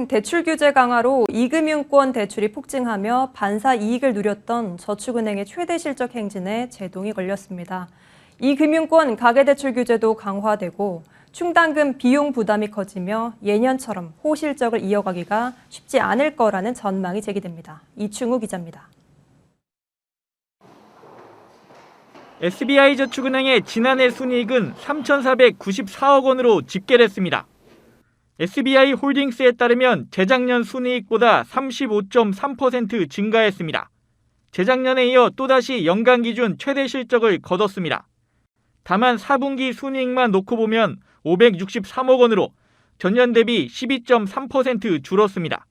대출 규제 강화로 이금융권 대출이 폭증하며 반사 이익을 누렸던 저축은행의 최대 실적 행진에 제동이 걸렸습니다. 이금융권 가계대출 규제도 강화되고 충당금 비용 부담이 커지며 예년처럼 호실적을 이어가기가 쉽지 않을 거라는 전망이 제기됩니다. 이충우 기자입니다. SBI저축은행의 지난해 순이익은 3,494억 원으로 집계됐습니다. SBI홀딩스에 따르면 재작년 순이익보다 35.3% 증가했습니다. 재작년에 이어 또다시 연간 기준 최대 실적을 거뒀습니다. 다만 4분기 순이익만 놓고 보면 563억 원으로 전년 대비 12.3% 줄었습니다.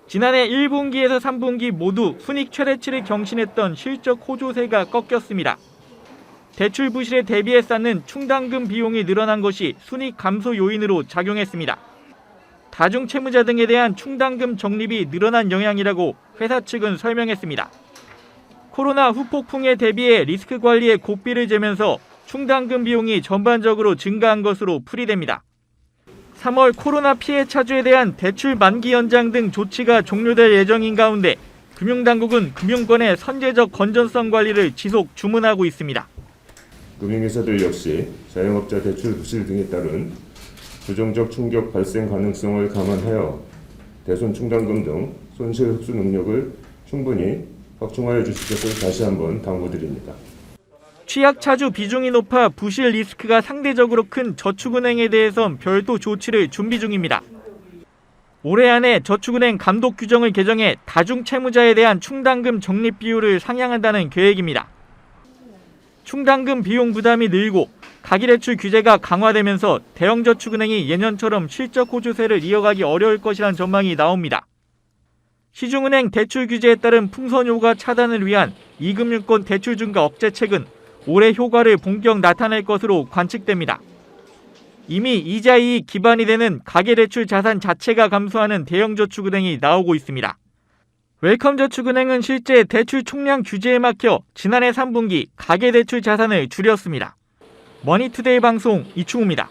지난해 1분기에서 3분기 모두 순이익 최대치를 경신했던 실적 호조세가 꺾였습니다. 대출 부실에 대비해 쌓는 충당금 비용이 늘어난 것이 순이익 감소 요인으로 작용했습니다. 다중채무자 등에 대한 충당금 적립이 늘어난 영향이라고 회사 측은 설명했습니다. 코로나 후폭풍에 대비해 리스크 관리에 고삐를 재면서 충당금 비용이 전반적으로 증가한 것으로 풀이됩니다. 3월 코로나 피해 차주에 대한 대출 만기 연장 등 조치가 종료될 예정인 가운데 금융당국은 금융권의 선제적 건전성 관리를 지속 주문하고 있습니다. 금융회사들 역시 자영업자 대출 부실 등에 따른 부정적 충격 발생 가능성을 감안하여 대손 충당금 등 손실 흡수 능력을 충분히 확충하여 주실 것을 다시 한번 당부드립니다. 취약 차주 비중이 높아 부실 리스크가 상대적으로 큰 저축은행에 대해선 별도 조치를 준비 중입니다. 올해 안에 저축은행 감독 규정을 개정해 다중채무자에 대한 충당금 적립 비율을 상향한다는 계획입니다. 충당금 비용 부담이 늘고 가계대출 규제가 강화되면서 대형저축은행이 예년처럼 실적 호조세를 이어가기 어려울 것이란 전망이 나옵니다. 시중은행 대출 규제에 따른 풍선 효과 차단을 위한 이금융권 대출 증가 억제책은 올해 효과를 본격 나타낼 것으로 관측됩니다. 이미 이자 이익 기반이 되는 가계대출 자산 자체가 감소하는 대형저축은행이 나오고 있습니다. 웰컴저축은행은 실제 대출 총량 규제에 막혀 지난해 3분기 가계대출 자산을 줄였습니다. 머니투데이 방송 이충우입니다.